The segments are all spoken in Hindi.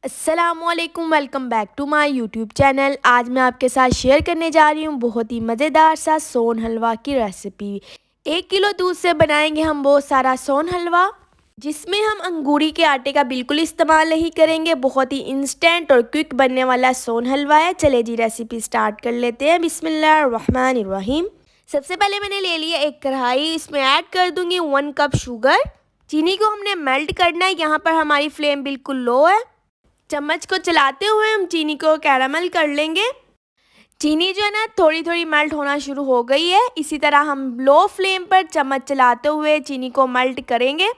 अस्सलामुअलैकुम, welcome back to my YouTube channel. आज मैं आपके साथ शेयर करने जा रही हूँ बहुत ही मज़ेदार सा सोन हलवा की रेसिपी। 1 किलो दूध से बनाएंगे हम बहुत सारा सोन हलवा, जिसमें हम अंगूरी के आटे का बिल्कुल इस्तेमाल नहीं करेंगे। बहुत ही इंस्टेंट और क्विक बनने वाला सोन हलवा है। चले जी रेसिपी स्टार्ट कर लेते हैं। बिस्मिल्लाहिर्रहमानिर्रहीम। सबसे पहले मैंने ले लिया एक कढ़ाई, इसमें ऐड कर दूंगी 1 कप शुगर। चीनी को हमने मेल्ट करना है। यहाँ पर हमारी फ्लेम बिल्कुल लो है। चम्मच को चलाते हुए हम चीनी को कैरामल कर लेंगे। चीनी जो है ना थोड़ी थोड़ी मेल्ट होना शुरू हो गई है। इसी तरह हम लो फ्लेम पर चम्मच चलाते हुए चीनी को मेल्ट करेंगे।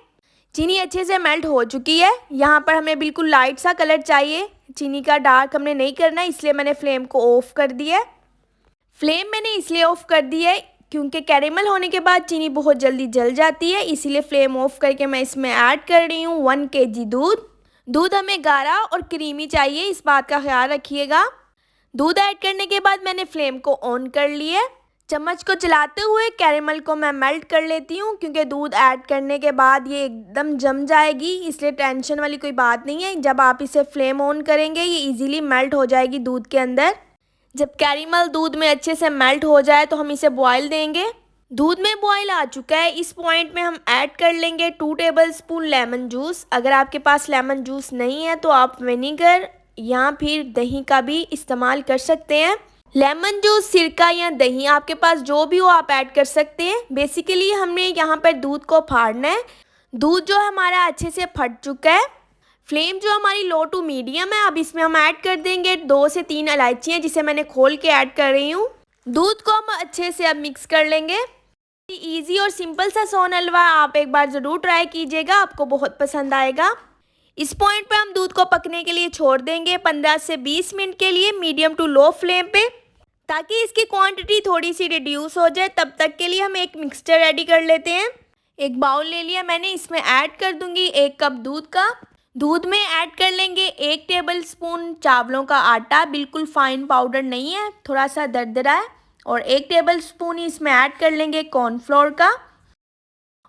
चीनी अच्छे से मेल्ट हो चुकी है। यहाँ पर हमें बिल्कुल लाइट सा कलर चाहिए, चीनी का डार्क हमने नहीं करना, इसलिए मैंने फ्लेम को ऑफ कर दिया है। फ्लेम मैंने इसलिए ऑफ कर दी है क्योंकि कैरेमल होने के बाद चीनी बहुत जल्दी जल जाती है, इसीलिए फ्लेम ऑफ करके मैं इसमें ऐड कर रही हूँ 1 kg दूध। दूध हमें गाढ़ा और क्रीमी चाहिए, इस बात का ख्याल रखिएगा। दूध ऐड करने के बाद मैंने फ्लेम को ऑन कर लिया। चम्मच को चलाते हुए कैरेमल को मैं मेल्ट कर लेती हूँ, क्योंकि दूध ऐड करने के बाद ये एकदम जम जाएगी, इसलिए टेंशन वाली कोई बात नहीं है। जब आप इसे फ्लेम ऑन करेंगे ये इजीली मेल्ट हो जाएगी दूध के अंदर। जब कैरेमल दूध में अच्छे से मेल्ट हो जाए तो हम इसे बॉयल देंगे। दूध में बॉयल आ चुका है। इस पॉइंट में हम ऐड कर लेंगे 2 टेबलस्पून लेमन जूस। अगर आपके पास लेमन जूस नहीं है तो आप विनेगर या फिर दही का भी इस्तेमाल कर सकते हैं। लेमन जूस, सिरका या दही आपके पास जो भी हो आप ऐड कर सकते हैं। बेसिकली हमने यहाँ पर दूध को फाड़ना है। दूध जो हमारा अच्छे से फट चुका है। फ्लेम जो हमारी लो टू मीडियम है। अब इसमें हम ऐड कर देंगे 2 से 3 इलायचियाँ, जिसे मैंने खोल के ऐड कर रही हूँ। दूध को हम अच्छे से अब मिक्स कर लेंगे। इजी और सिंपल सा सोन हलवा आप एक बार ज़रूर ट्राई कीजिएगा, आपको बहुत पसंद आएगा। इस पॉइंट पे हम दूध को पकने के लिए छोड़ देंगे 15 से 20 मिनट के लिए मीडियम टू लो फ्लेम पे, ताकि इसकी क्वांटिटी थोड़ी सी रिड्यूस हो जाए। तब तक के लिए हम एक मिक्सचर रेडी कर लेते हैं। एक बाउल ले लिया मैंने, इसमें ऐड कर दूंगी 1 कप दूध का। दूध में ऐड कर लेंगे 1 टेबलस्पून चावलों का आटा, बिल्कुल फाइन पाउडर नहीं है, थोड़ा सा दरदरा है। और 1 टेबलस्पून ही इसमें ऐड कर लेंगे कॉर्नफ्लोर का।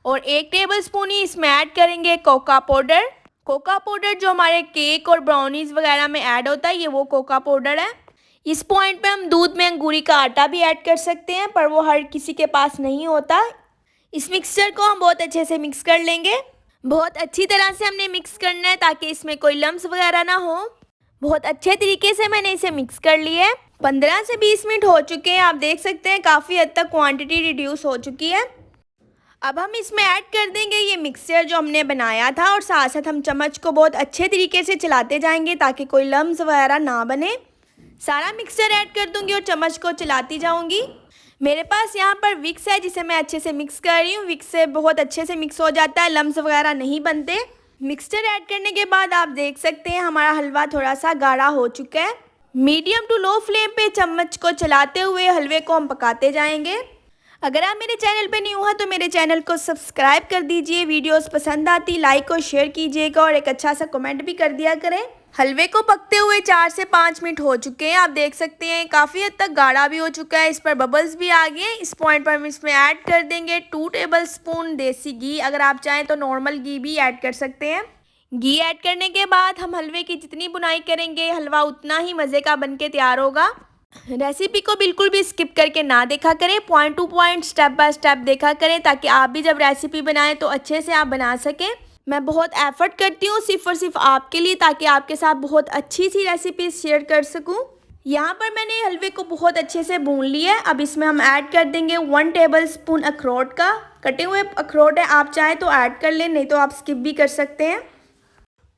और 1 टेबलस्पून ही इसमें ऐड करेंगे कोका पाउडर। कोका पाउडर जो हमारे केक और ब्राउनीज वगैरह में ऐड होता है, ये वो कोका पाउडर है। इस पॉइंट पे हम दूध में अंगूरी का आटा भी ऐड कर सकते हैं, पर वो हर किसी के पास नहीं होता। इस मिक्सचर को हम बहुत अच्छे से मिक्स कर लेंगे। बहुत अच्छी तरह से हमने मिक्स करना है ताकि इसमें कोई लम्स वगैरह ना हो। बहुत अच्छे तरीके से मैंने इसे मिक्स कर लिया है। 15 से 20 मिनट हो चुके हैं। आप देख सकते हैं काफ़ी हद तक क्वांटिटी रिड्यूस हो चुकी है। अब हम इसमें ऐड कर देंगे ये मिक्सचर जो हमने बनाया था, और साथ साथ हम चम्मच को बहुत अच्छे तरीके से चलाते जाएंगे ताकि कोई लम्स वगैरह ना बने। सारा मिक्सचर ऐड कर दूंगी और चम्मच को चलाती जाऊंगी। मेरे पास यहाँ पर विक्स है, जिसे मैं अच्छे से मिक्स कर रही हूँ। विक्स से बहुत अच्छे से मिक्स हो जाता है, लम्स वगैरह नहीं बनते। मिक्सचर ऐड करने के बाद आप देख सकते हैं हमारा हलवा थोड़ा सा गाढ़ा हो चुका है। मीडियम टू लो फ्लेम पे चम्मच को चलाते हुए हलवे को हम पकाते जाएंगे। अगर आप मेरे चैनल पे न्यू हैं तो मेरे चैनल को सब्सक्राइब कर दीजिए। वीडियोस पसंद आती लाइक और शेयर कीजिएगा, और एक अच्छा सा कमेंट भी कर दिया करें। हलवे को पकते हुए 4 से 5 मिनट हो चुके हैं। आप देख सकते हैं काफ़ी हद तक गाढ़ा भी हो चुका है, इस पर बबल्स भी आ गए हैं। इस पॉइंट पर हम इसमें ऐड कर देंगे 2 टेबलस्पून देसी घी। अगर आप चाहें तो नॉर्मल घी भी ऐड कर सकते हैं। घी ऐड करने के बाद हम हलवे की जितनी बुनाई करेंगे, हलवा उतना ही मज़े का बनके तैयार होगा। रेसिपी को बिल्कुल भी स्किप करके ना देखा करें, point two point step by step देखा करें, ताकि आप भी जब रेसिपी बनाएं तो अच्छे से आप बना सकें। मैं बहुत एफर्ट करती हूँ सिर्फ और सिर्फ आपके लिए, ताकि आपके साथ बहुत अच्छी सी रेसिपी शेयर कर सकूँ। यहाँ पर मैंने हलवे को बहुत अच्छे से भून लिया है। अब इसमें हम ऐड कर देंगे 1 टेबलस्पून अखरोट का। कटे हुए अखरोट है, आप चाहें तो ऐड कर लें, नहीं तो आप स्किप भी कर सकते हैं।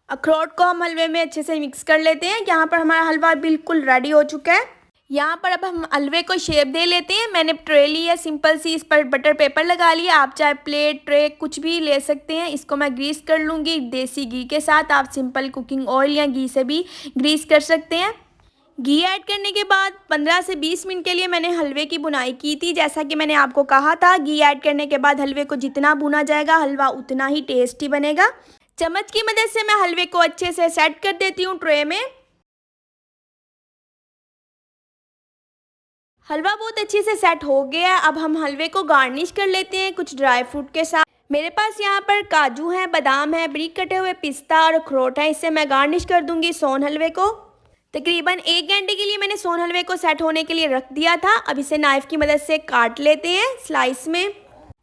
अखरोट को हम हलवे में अच्छे से मिक्स कर लेते हैं। यहाँ पर हमारा हलवा बिल्कुल रेडी हो चुका है। यहाँ पर अब हम हलवे को शेप दे लेते हैं। मैंने ट्रे ली है सिंपल सी, इस पर बटर पेपर लगा लिया। आप चाहे प्लेट, ट्रे कुछ भी ले सकते हैं। इसको मैं ग्रीस कर लूँगी देसी घी के साथ। आप सिंपल कुकिंग ऑयल या घी से भी ग्रीस कर सकते हैं। घी ऐड करने के बाद 15 से 20 मिनट के लिए मैंने हलवे की बुनाई की थी। जैसा कि मैंने आपको कहा था, घी ऐड करने के बाद हलवे को जितना भुना जाएगा हलवा उतना ही टेस्टी बनेगा। चम्मच की मदद से मैं हलवे को अच्छे से सेट कर देती हूँ ट्रे में। हलवा बहुत अच्छे से सेट हो गया। अब हम हलवे को गार्निश कर लेते हैं कुछ ड्राई फ्रूट के साथ। मेरे पास यहाँ पर काजू हैं, बादाम है, बारीक कटे हुए पिस्ता और अखरोट हैं। इससे मैं गार्निश कर दूंगी सोन हलवे को। तकरीबन 1 घंटे के लिए मैंने सोन हलवे को सेट होने के लिए रख दिया था। अब इसे नाइफ़ की मदद से काट लेते हैं स्लाइस में।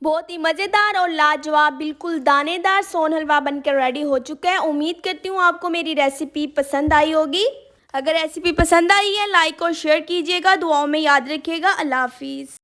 बहुत ही मज़ेदार और लाजवाब बिल्कुल दानेदार सोन हलवा बनकर रेडी हो चुका है। उम्मीद करती हूँ आपको मेरी रेसिपी पसंद आई होगी। अगर रेसिपी पसंद आई है लाइक और शेयर कीजिएगा। दुआओं में याद रखिएगा। अल्लाह हाफिज़।